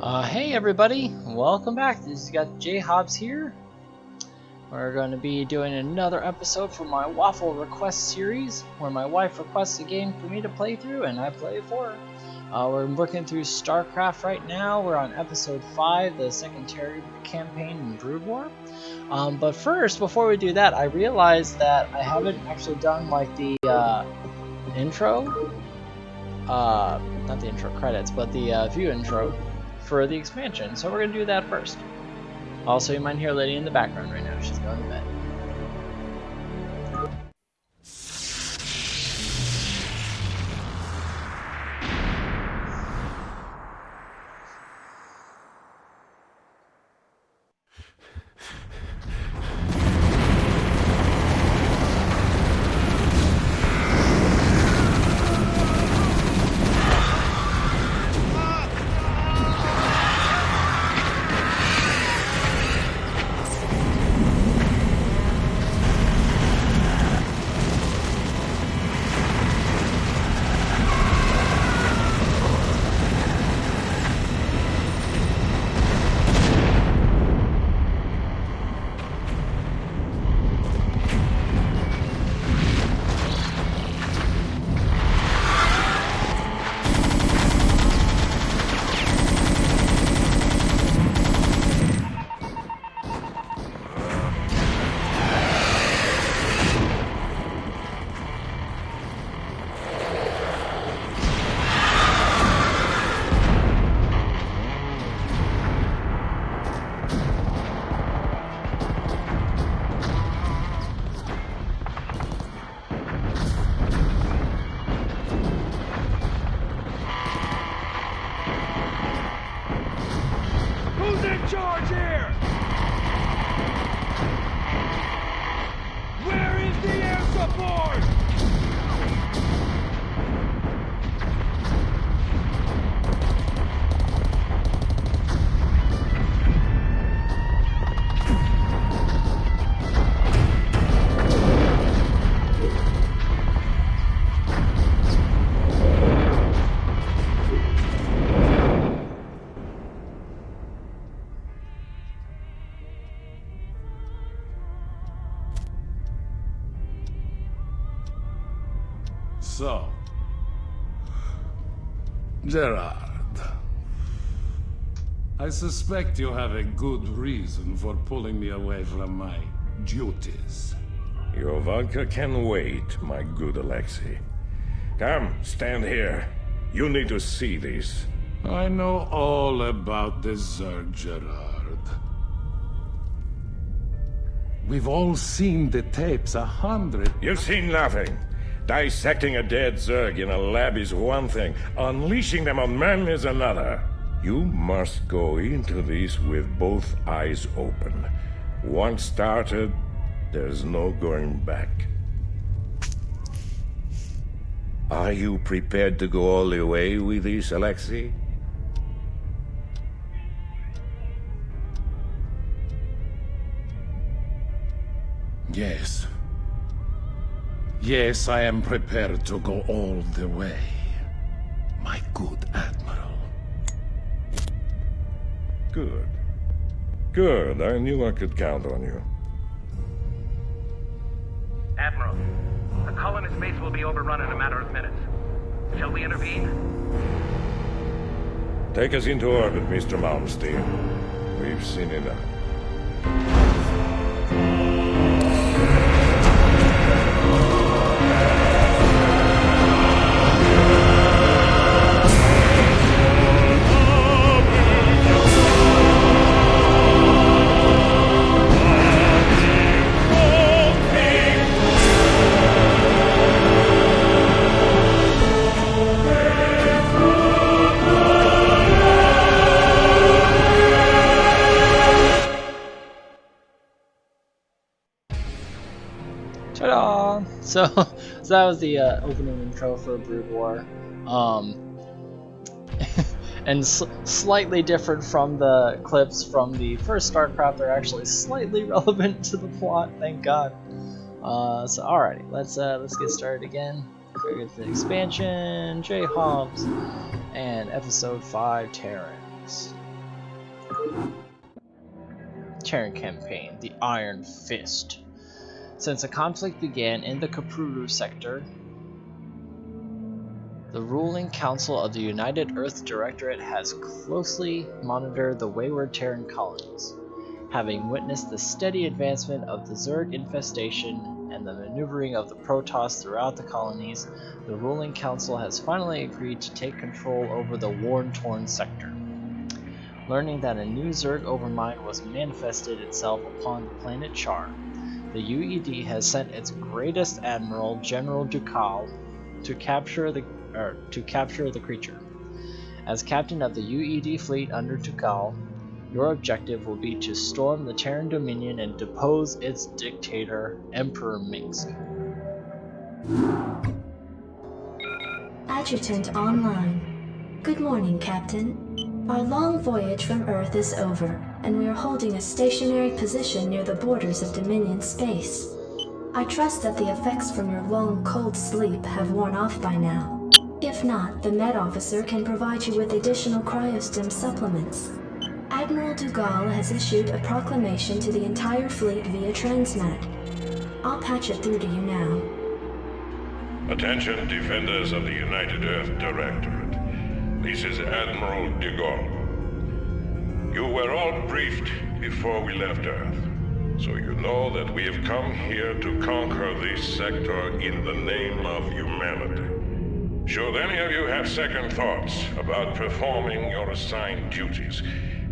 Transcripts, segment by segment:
Hey everybody, welcome back. This is JHaubz here. We're going to be doing another episode for my Waffle request series, where my wife requests a game for me to play through and I play it for her. We're working through Starcraft right now. We're on episode 5, the second Terran campaign in Brood War. But first, before we do that, I realized that I haven't actually done like the intro. Not the intro credits, but the view intro for the expansion, so we're gonna do that first. Also, you might hear Lydia in the background right now. She's going to bed. Who's in charge here? Where is the air support? So, Gerard, I suspect you have a good reason for pulling me away from my duties. Your vodka can wait, my good Alexei. Come, stand here. You need to see this. I know all about the Zerg, Gerard. We've all seen the tapes 100. You've seen nothing. Dissecting a dead Zerg in a lab is one thing. Unleashing them on men is another. You must go into this with both eyes open. Once started, there's no going back. Are you prepared to go all the way with this, Alexei? Yes. Yes, I am prepared to go all the way, my good Admiral. Good. Good. I knew I could count on you. Admiral, the colonist base will be overrun in a matter of minutes. Shall we intervene? Take us into orbit, Mr. Malmsteen. We've seen enough. Ta-da! So that was the opening intro for Brood War. And slightly different from the clips from the first Starcraft. They're actually slightly relevant to the plot, thank God. So alrighty, let's get started again. We're gonna get the expansion, JHaubz, and episode 5 Terrans. Terran campaign, the Iron Fist. Since the conflict began in the Kapruru sector, the ruling council of the United Earth Directorate has closely monitored the wayward Terran colonies. Having witnessed the steady advancement of the Zerg infestation and the maneuvering of the Protoss throughout the colonies, the ruling council has finally agreed to take control over the war-torn sector. Learning that a new Zerg overmind was manifested itself upon the planet Char, the UED has sent its greatest admiral, General Dukal, to capture the creature. As captain of the UED fleet under Dukal, your objective will be to storm the Terran Dominion and depose its dictator, Emperor Minsk. Adjutant online. Good morning, Captain. Our long voyage from Earth is over, and we are holding a stationary position near the borders of Dominion space. I trust that the effects from your long, cold sleep have worn off by now. If not, the Med Officer can provide you with additional cryostim supplements. Admiral Dugal has issued a proclamation to the entire fleet via Transmat. I'll patch it through to you now. Attention, defenders of the United Earth Directorate. This is Admiral Dugal. You were all briefed before we left Earth, so you know that we have come here to conquer this sector in the name of humanity. Should any of you have second thoughts about performing your assigned duties,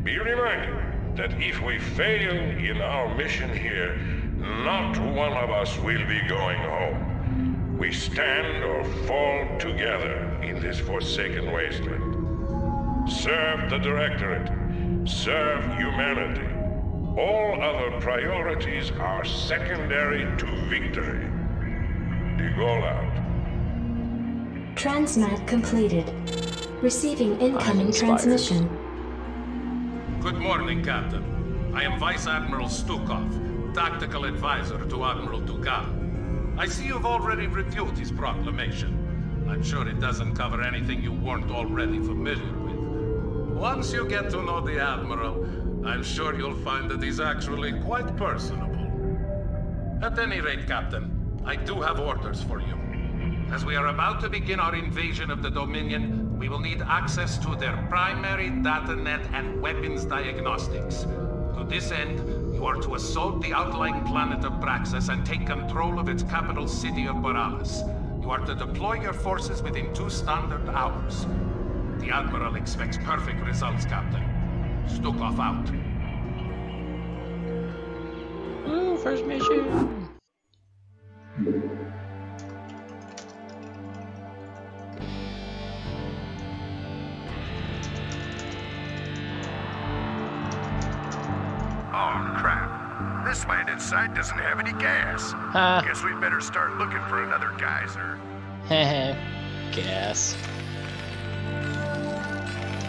be reminded that if we fail in our mission here, not one of us will be going home. We stand or fall together in this forsaken wasteland. Serve the Directorate. Serve humanity. All other priorities are secondary to victory. Dugal out. Transmat completed. Receiving incoming transmission. Good morning, Captain. I am Vice Admiral Stukov, Tactical Advisor to Admiral Dugal. I see you've already reviewed his proclamation. I'm sure it doesn't cover anything you weren't already familiar with. Once you get to know the Admiral, I'm sure you'll find that he's actually quite personable. At any rate, Captain, I do have orders for you. As we are about to begin our invasion of the Dominion, we will need access to their primary data net and weapons diagnostics. To this end, you are to assault the outlying planet of Braxis and take control of its capital city of Boralis. You are to deploy your forces within 2 standard hours. The Admiral expects perfect results, Captain. Stukov out. Ooh, first mission! Oh, crap. This landing site doesn't have any gas. Guess we'd better start looking for another geyser. Heh, gas.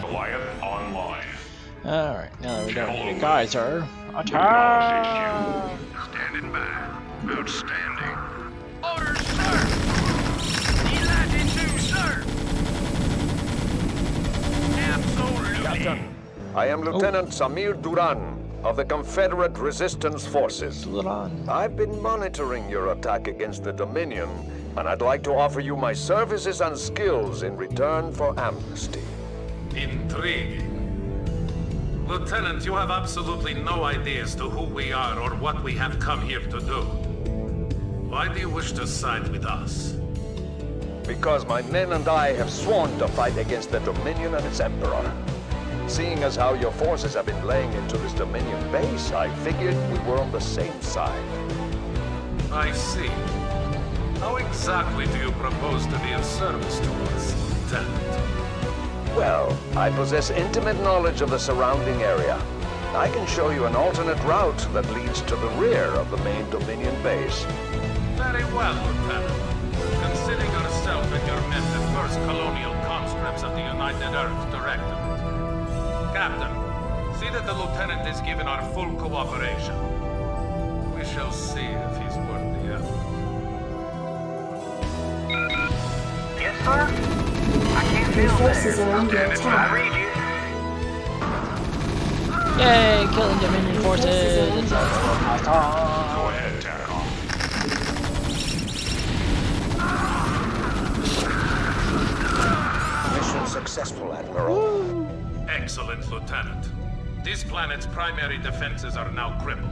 Goliath online. Alright, now that we don't need a geyser, attack! Standing by. Outstanding. Orders, sir! Delighted to, sir! Absolutely. Captain, I am Lieutenant Samir Duran of the Confederate Resistance Forces. I've been monitoring your attack against the Dominion, and I'd like to offer you my services and skills in return for amnesty. Intriguing. Lieutenant, you have absolutely no idea as to who we are or what we have come here to do. Why do you wish to side with us? Because my men and I have sworn to fight against the Dominion and its Emperor. Seeing as how your forces have been laying into this Dominion base, I figured we were on the same side. I see. How exactly do you propose to be of service to us, Lieutenant? Well, I possess intimate knowledge of the surrounding area. I can show you an alternate route that leads to the rear of the main Dominion base. Very well, Lieutenant. Consider yourself and your men the first colonial conscripts of the United Earth Directorate. Captain, see that the Lieutenant is given our full cooperation. We shall see if he's worth the effort. Yes, sir? I can't Your feel forces better. are under I attack. read you. Yay, killing Dominion forces! It's almost time. Go ahead, Terran. Mission successful, Admiral. Excellent, Lieutenant. This planet's primary defenses are now crippled.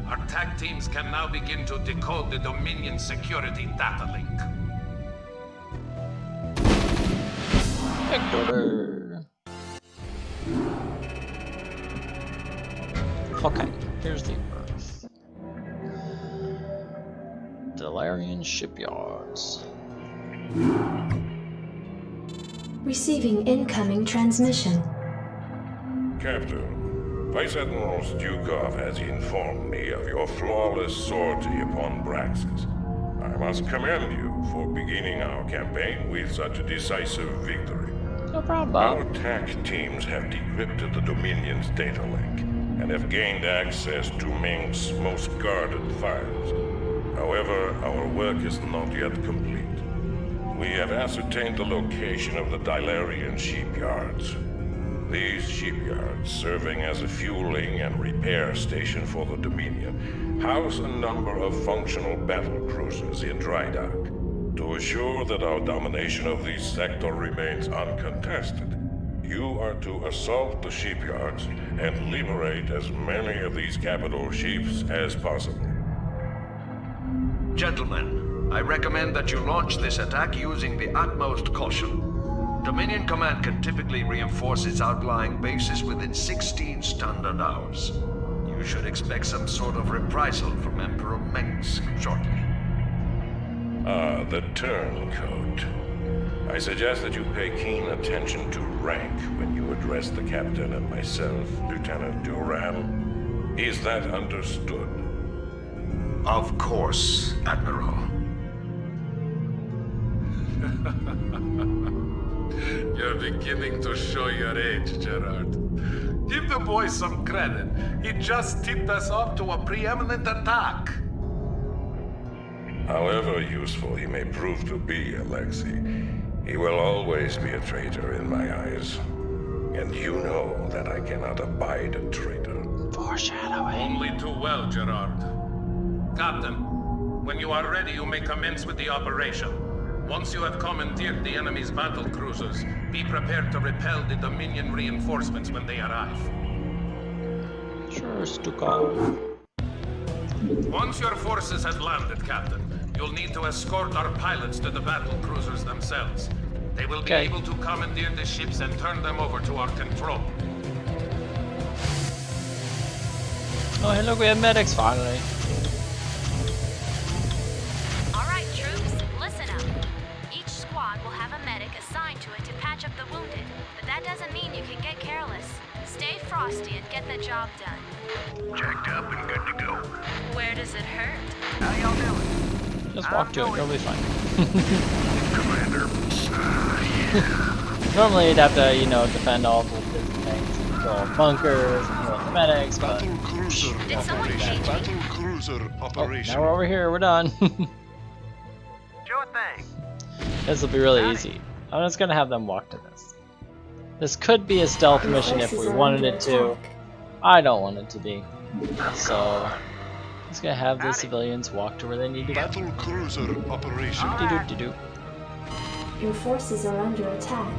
Our TAC teams can now begin to decode the Dominion security data link. Victor. Okay, here's the Earth. Delarian shipyards. Receiving incoming transmission. Captain, Vice Admiral Stukov has informed me of your flawless sortie upon Braxis. I must commend you for beginning our campaign with such a decisive victory. No problem, Our Bob. TAC teams have decrypted the Dominion's data link and have gained access to Meng's most guarded files. However, our work is not yet complete. We have ascertained the location of the Dilarian shipyards. These shipyards, serving as a fueling and repair station for the Dominion, house a number of functional battle cruisers in dry dock. To assure that our domination of this sector remains uncontested, you are to assault the shipyards and liberate as many of these capital ships as possible. Gentlemen, I recommend that you launch this attack using the utmost caution. Dominion Command can typically reinforce its outlying bases within 16 standard hours. You should expect some sort of reprisal from Emperor Mengsk shortly. Ah, the turncoat. I suggest that you pay keen attention to rank when you address the captain and myself, Lieutenant Duran. Is that understood? Of course, Admiral. You're beginning to show your age, Gerard. Give the boy some credit. He just tipped us off to a preeminent attack. However useful he may prove to be, Alexei, he will always be a traitor in my eyes. And you know that I cannot abide a traitor. Foreshadowing. Only too well, Gerard. Captain, when you are ready, you may commence with the operation. Once you have commandeered the enemy's battle cruisers, be prepared to repel the Dominion reinforcements when they arrive. Sure, Stukov. Once your forces have landed, Captain, you'll need to escort our pilots to the battle cruisers themselves. They will be able to commandeer the ships and turn them over to our control. Oh, hey, look, we have medics finally. Alright, troops, listen up. Each squad will have a medic assigned to it to patch up the wounded, but that doesn't mean you can get careless. Stay frosty and get the job done. Checked up and good to go. Where does it hurt? How y'all doing? Just walk to it, you'll be fine. Commander. Normally you'd have to, you know, defend all the different things. Kill bunkers, kill the medics, but... Did someone page me? Oh, now we're over here, we're done. Sure thing. This will be really easy. I'm just gonna have them walk to this. This could be a stealth mission if we wanted it to. I don't want it to be. So, I'm just gonna have the civilians walk to where they need to go. Battle cruiser operation. Do-do-do-do. Your forces are under attack.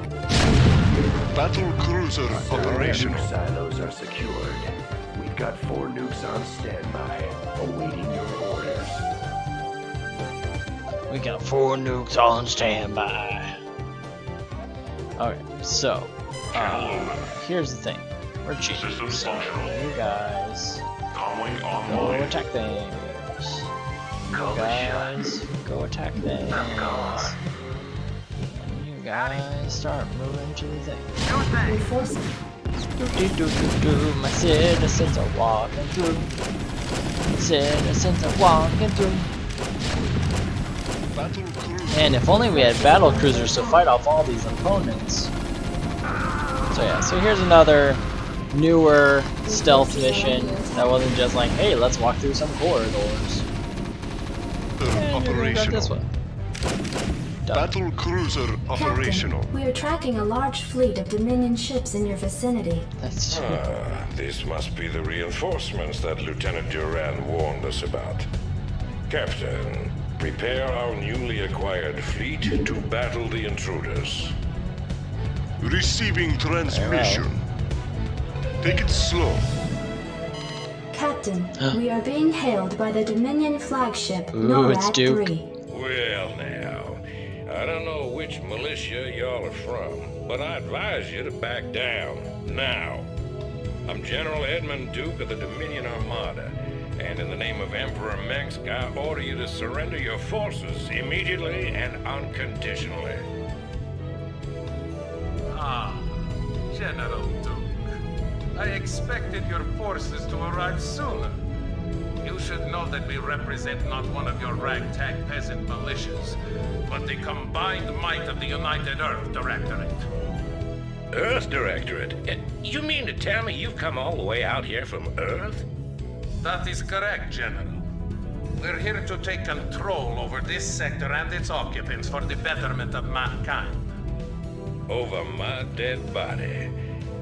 Battle cruiser operational. Silos are secured. We've got 4 nukes on standby, awaiting your orders. We got 4 nukes on standby. Okay, so here's the thing. We're cheating, so you guys go attack things. You guys go attack things. And you guys start moving to the thing. Sure thing. Your forces. Do-do-do-do-do, my citizens are walking through. Citizens are walking through. Battle cruiser. And if only we had battle cruisers to fight off all these opponents. So yeah, so here's another newer stealth mission that wasn't just like, hey, let's walk through some corridors. And you're gonna go this way. Battle cruiser operational. Captain, we are tracking a large fleet of Dominion ships in your vicinity. That's true. This must be the reinforcements that Lieutenant Duran warned us about. Captain, prepare our newly acquired fleet to battle the intruders. Receiving transmission. Take it slow. Captain, we are being hailed by the Dominion flagship Ooh, it's NORAD Duke. 3. Well now, I don't know which militia y'all are from, but I advise you to back down, now. I'm General Edmund Duke of the Dominion Armada, and in the name of Emperor Mengsk, I order you to surrender your forces immediately and unconditionally. Ah, General Duke. I expected your forces to arrive sooner. You should know that we represent not one of your ragtag peasant militias, but the combined might of the United Earth Directorate. Earth Directorate? You mean to tell me you've come all the way out here from Earth? That is correct, General. We're here to take control over this sector and its occupants for the betterment of mankind. Over my dead body.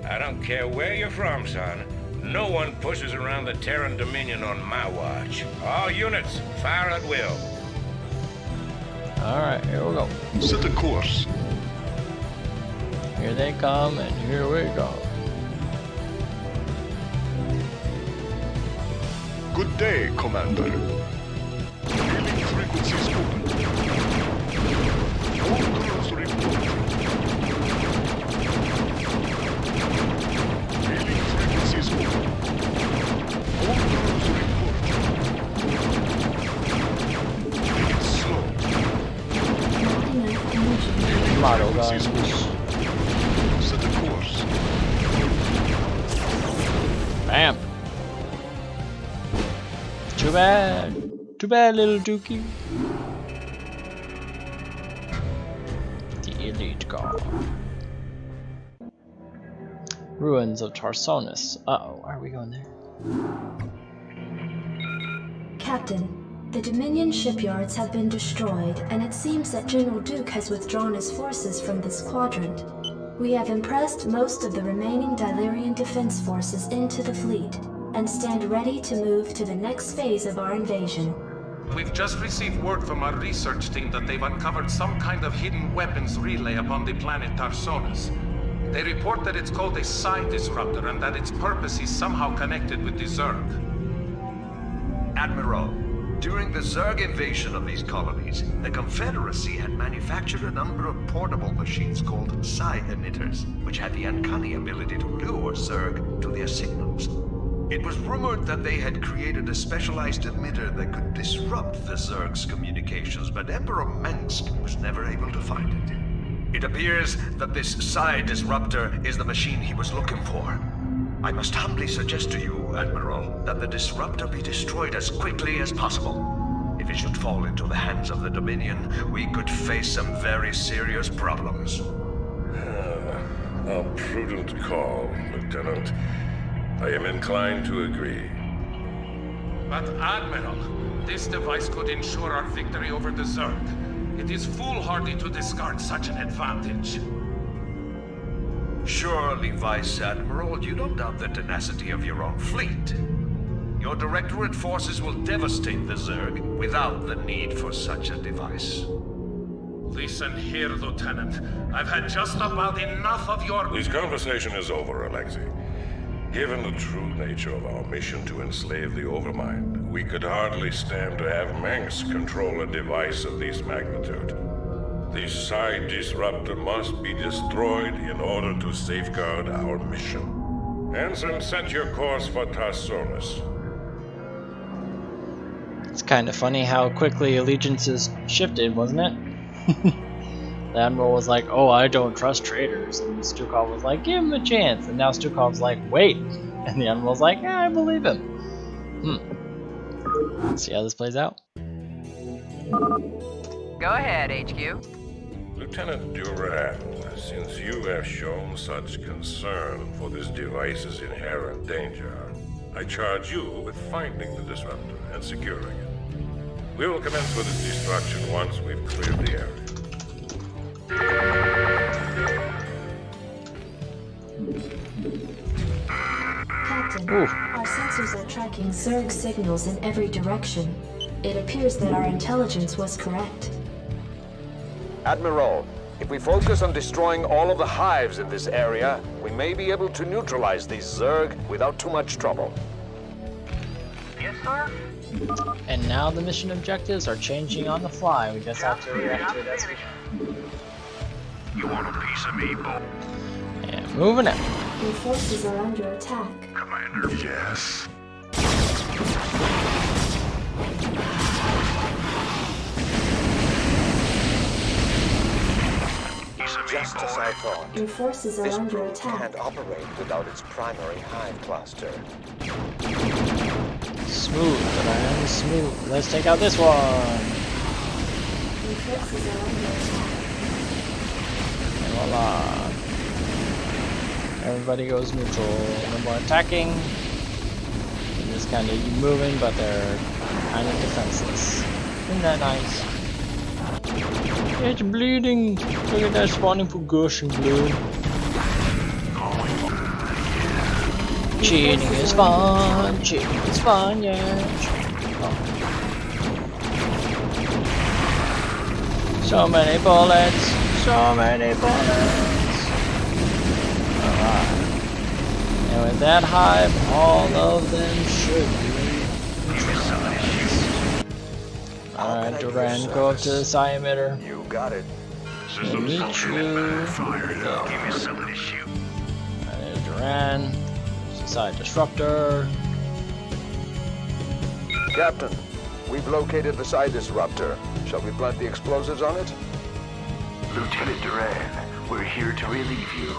I don't care where you're from, son. No one pushes around the Terran Dominion on my watch. All units, fire at will. Alright, here we go. Set a course. Here they come, and here we go. Good day, Commander. Hailing frequencies open. All crews report. Hailing frequencies open. All crews report. Take it slow. Hailing Model frequencies guns. open. Set a course. Bam! Too bad. Too bad, little Dookie. The elite car. Ruins of Tarsonis. Uh-oh, are we going there? Captain, the Dominion shipyards have been destroyed, and it seems that General Duke has withdrawn his forces from this quadrant. We have impressed most of the remaining Dilerian defense forces into the fleet, and stand ready to move to the next phase of our invasion. We've just received word from our research team that they've uncovered some kind of hidden weapons relay upon the planet Tarsonis. They report that it's called a psi disruptor and that its purpose is somehow connected with the Zerg. Admiral, during the Zerg invasion of these colonies, the Confederacy had manufactured a number of portable machines called psi emitters, which had the uncanny ability to lure Zerg to their signals. It was rumored that they had created a specialized emitter that could disrupt the Zerg's communications, but Emperor Mengsk was never able to find it. It appears that this psi disruptor is the machine he was looking for. I must humbly suggest to you, Admiral, that the disruptor be destroyed as quickly as possible. If it should fall into the hands of the Dominion, we could face some very serious problems. A prudent call, Lieutenant. I am inclined to agree. But Admiral, this device could ensure our victory over the Zerg. It is foolhardy to discard such an advantage. Surely, Vice Admiral, you don't doubt the tenacity of your own fleet. Your Directorate forces will devastate the Zerg without the need for such a device. Listen here, Lieutenant. I've had just about enough of your... This conversation is over, Alexei. Given the true nature of our mission to enslave the Overmind, we could hardly stand to have Mengsk control a device of this magnitude. The psi disruptor must be destroyed in order to safeguard our mission. Ensign, set your course for Tarsonis. It's kind of funny how quickly allegiances shifted, wasn't it? The Admiral was like, oh, I don't trust traitors. And Stukov was like, give him a chance. And now Stukov's like, wait. And the Admiral's like, yeah, I believe him. Let's see how this plays out. Go ahead, HQ. Lieutenant Duran, since you have shown such concern for this device's inherent danger, I charge you with finding the disruptor and securing it. We will commence with its destruction once we've cleared the area. Captain, Ooh. our sensors are tracking Zerg signals in every direction. It appears that our intelligence was correct. Admiral, if we focus on destroying all of the hives in this area, we may be able to neutralize these Zerg without too much trouble. Yes, sir? And now the mission objectives are changing on the fly. We just have to react to it as we You want a piece of me, boy? And moving out. Your forces are under attack. Commander, yes. Piece of me, Just as I boy. thought. Your forces are This under probe attack. can't operate without its primary hive cluster. Smooth, man, smooth. Let's take out this one. Your forces are under attack. And voila. Everybody goes neutral. No more attacking. They're just kind of moving, but they're kind of defenseless. Isn't that nice? It's bleeding. Look at that spawning for gushing blood. Cheating is fun. Cheating is fun, yeah. So many bullets. So many bullets. Alright. And with that hive, all of them should be. Alright, Duran, go up to the psi emitter. You got it. We'll meet you. Fired up. Give me something to shoot. There's Duran. There's the psi disruptor. Captain, we've located the Psi Disruptor. Shall we plant the explosives on it? Lieutenant Duran, we're here to relieve you.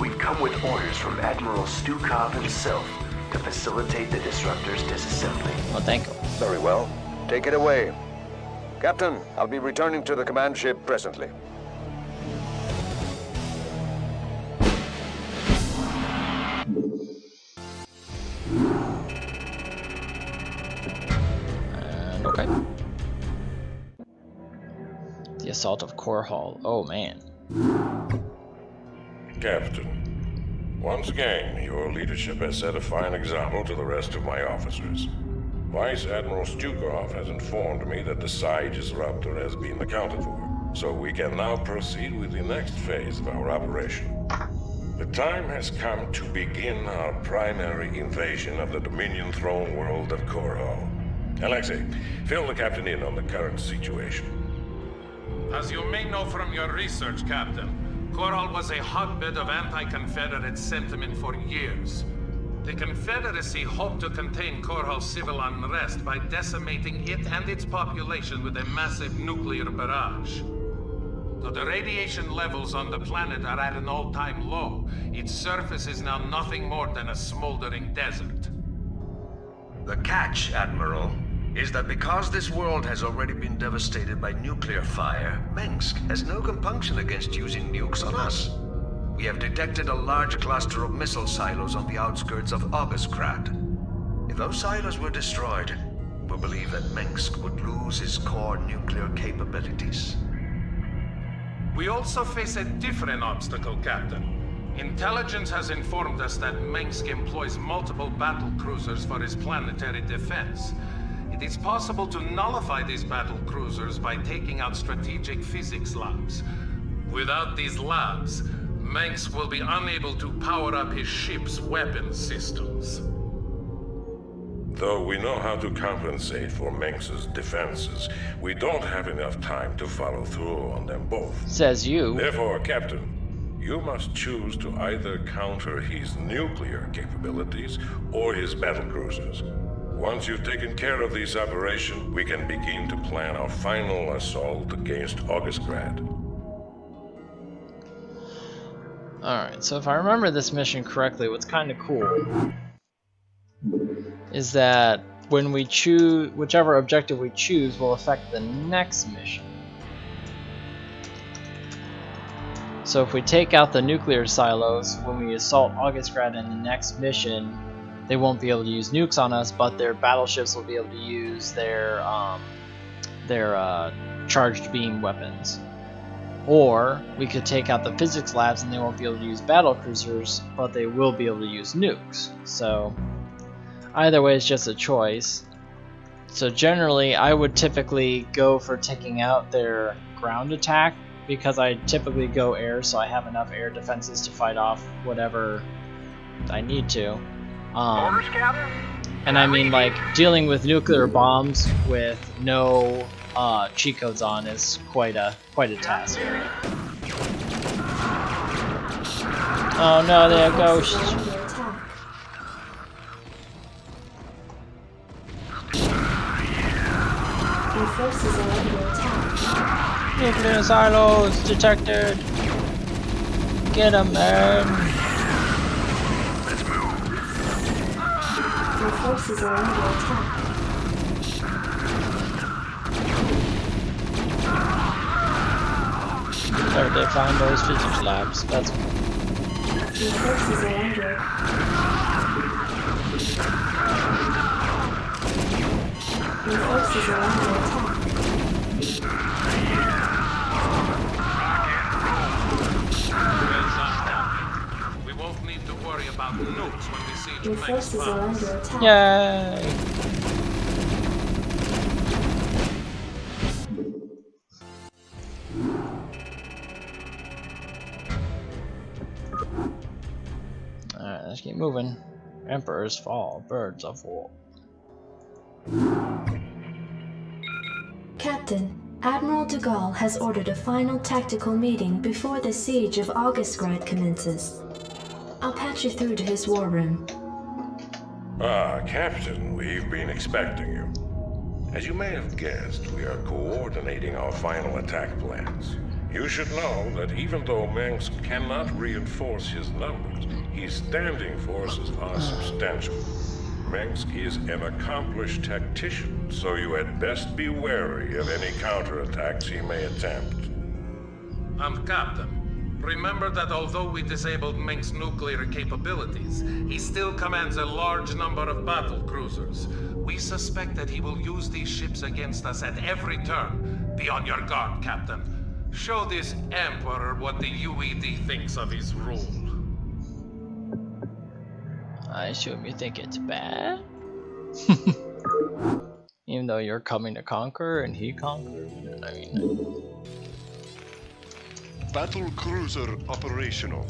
We've come with orders from Admiral Stukov himself to facilitate the disruptor's disassembly. Oh, thank you. Very well. Take it away. Captain, I'll be returning to the command ship presently. And okay. The assault of Core Hall. Oh man. Captain, once again, your leadership has set a fine example to the rest of my officers. Vice Admiral Stukov has informed me that the Psi Disruptor has been accounted for, so we can now proceed with the next phase of our operation. The time has come to begin our primary invasion of the Dominion throne world of Korhal. Alexei, fill the captain in on the current situation. As you may know from your research, Captain, Korhal was a hotbed of anti-Confederate sentiment for years. The Confederacy hoped to contain Korhal's civil unrest by decimating it and its population with a massive nuclear barrage. Though the radiation levels on the planet are at an all-time low, its surface is now nothing more than a smoldering desert. The catch, Admiral, is that because this world has already been devastated by nuclear fire, Minsk has no compunction against using nukes on us. We have detected a large cluster of missile silos on the outskirts of Augustgrad. If those silos were destroyed, we believe that Minsk would lose its core nuclear capabilities. We also face a different obstacle, Captain. Intelligence has informed us that Minsk employs multiple battle cruisers for his planetary defense. It is possible to nullify these battle cruisers by taking out strategic physics labs. Without these labs, Minsk will be unable to power up his ship's weapons systems. Though we know how to compensate for Minsk's defenses, we don't have enough time to follow through on them both. Says you. Therefore, Captain, you must choose to either counter his nuclear capabilities or his battlecruisers. Once you've taken care of this operation, we can begin to plan our final assault against Augustgrad. Alright, so if I remember this mission correctly, what's kind of cool is that when we choose, whichever objective we choose will affect the next mission. So if we take out the nuclear silos, when we assault Augustgrad in the next mission, they won't be able to use nukes on us, but their battleships will be able to use their charged beam weapons. Or we could take out the physics labs and they won't be able to use battle cruisers, but they will be able to use nukes. So either way, it's just a choice. So generally, I would typically go for taking out their ground attack because I typically go air, so I have enough air defenses to fight off whatever I need to. And I mean, like, dealing with nuclear bombs with no cheat codes on is quite a task. Oh no, they have ghosts. Your forces are under attack. Nuclear silos detected. Get 'em, man. Your forces are under attack. There, they found those physics labs. That's Your forces are under Your forces are under attack. We won't need to worry about nukes when we siege Your Mengsk forces are bombs. under attack. yay! Alright, let's keep moving. Emperors fall, birds of war. Captain, Admiral de Gaulle has ordered a final tactical meeting before the siege of Augustgrad commences. I'll patch you through to his war room. Ah, Captain, we've been expecting you. As you may have guessed, we are coordinating our final attack plans. You should know that even though Mengsk cannot reinforce his numbers, his standing forces are substantial. Mengsk is an accomplished tactician, so you had best be wary of any counterattacks he may attempt. Captain. Remember that although we disabled Mengsk's nuclear capabilities, he still commands a large number of battle cruisers. We suspect that he will use these ships against us at every turn. Be on your guard, Captain. Show this Emperor what the UED thinks of his rule. I assume you think it's bad? Even though you're coming to conquer and he conquered? I mean... Battle cruiser operational.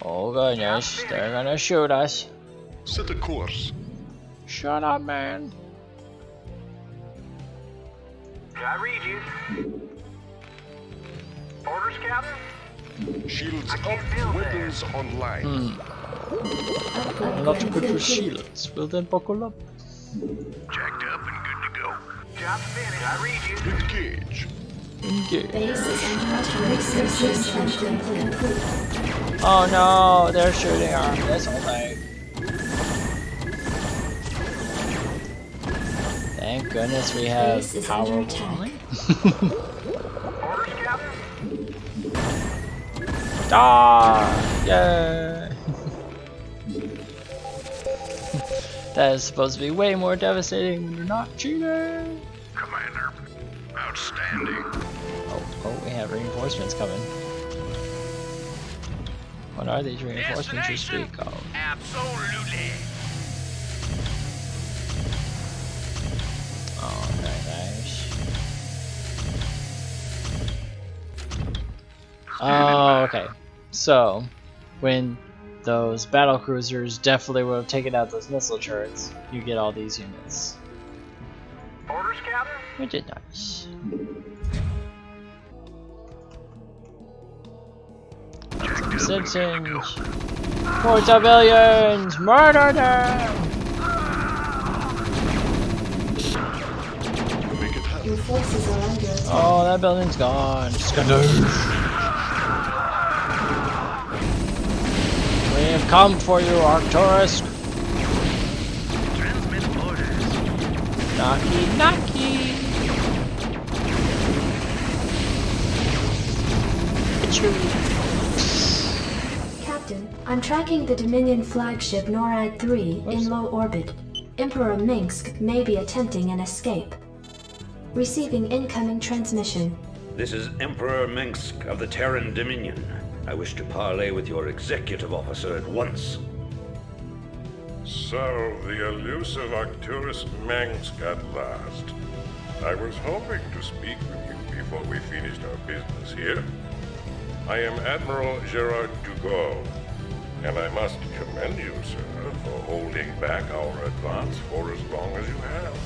Oh goodness, they're gonna shoot us. Set a course. Shut up, man. I read you. Orders, Captain? Shields up, weapons online. I'll have to put your shields. Well then, buckle up. Jacked up and good to go. Job finished. I read you. Engage. Engage. Base is under attack. Oh no, they're shooting our missile thing. Thank goodness we have Base is power under attack. Orders, Captain? Ah! Yeah! That is supposed to be way more devastating when you're not cheating! Commander, outstanding. Oh, we have reinforcements coming. What are these reinforcements you speak of? Absolutely. Oh, very nice. Oh, okay. So, when those battle cruisers definitely would have taken out those missile turrets, you get all these units. Orders, Captain? Which is nice. Citizens! For civilians! Murder them! Your forces are under attack. Oh, that building's gone. Skadoosh! We have come for you, Arcturus! Transmit orders. Knocky, knocky! Captain, I'm tracking the Dominion flagship NORAD-3 in low orbit. Emperor Mengsk may be attempting an escape. Receiving incoming transmission. This is Emperor Minsk of the Terran Dominion. I wish to parley with your executive officer at once. So, the elusive Arcturus Minsk at last. I was hoping to speak with you before we finished our business here. I am Admiral Gerard Dugo, and I must commend you, sir, for holding back our advance for as long as you have.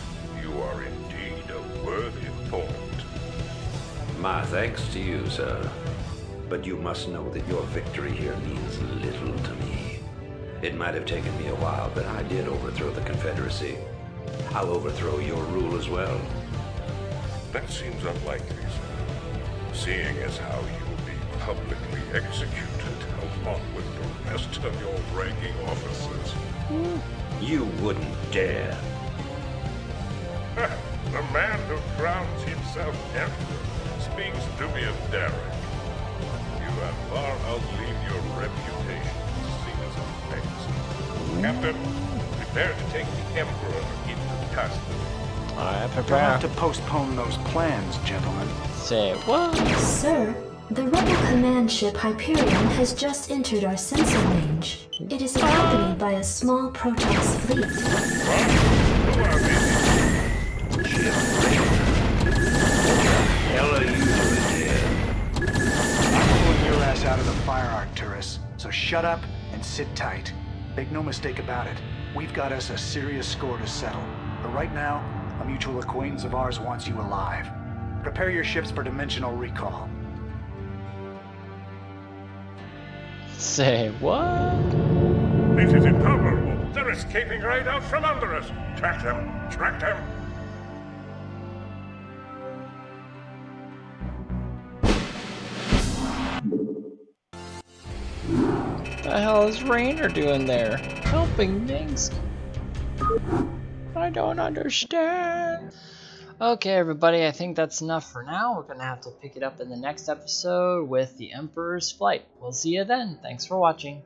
You are indeed a worthy opponent. My thanks to you, sir. But you must know that your victory here means little to me. It might have taken me a while, but I did overthrow the Confederacy. I'll overthrow your rule as well. That seems unlikely, sir. Seeing as how you'll be publicly executed along with the rest of your ranking officers. You wouldn't dare. The man who crowns himself emperor speaks to me of daring. You have far outlived your reputation as seen as a pest. Captain, prepare to take the emperor into custody. I We'll have to postpone those plans, gentlemen. Say what? Sir, the rebel command ship Hyperion has just entered our sensor range. It is accompanied by a small Protoss fleet. Who are these? Hell are you doing here? I'm pulling your ass out of the fire, Arcturus. So shut up and sit tight. Make no mistake about it. We've got us a serious score to settle. But right now, a mutual acquaintance of ours wants you alive. Prepare your ships for dimensional recall. Say what? This is intolerable. They're escaping right out from under us. Track them. Track them. What the hell is Rainer doing there? Helping Minsk? I don't understand. Okay, everybody, I think that's enough for now. We're gonna have to pick it up in the next episode with the Emperor's Flight. We'll see you then. Thanks for watching.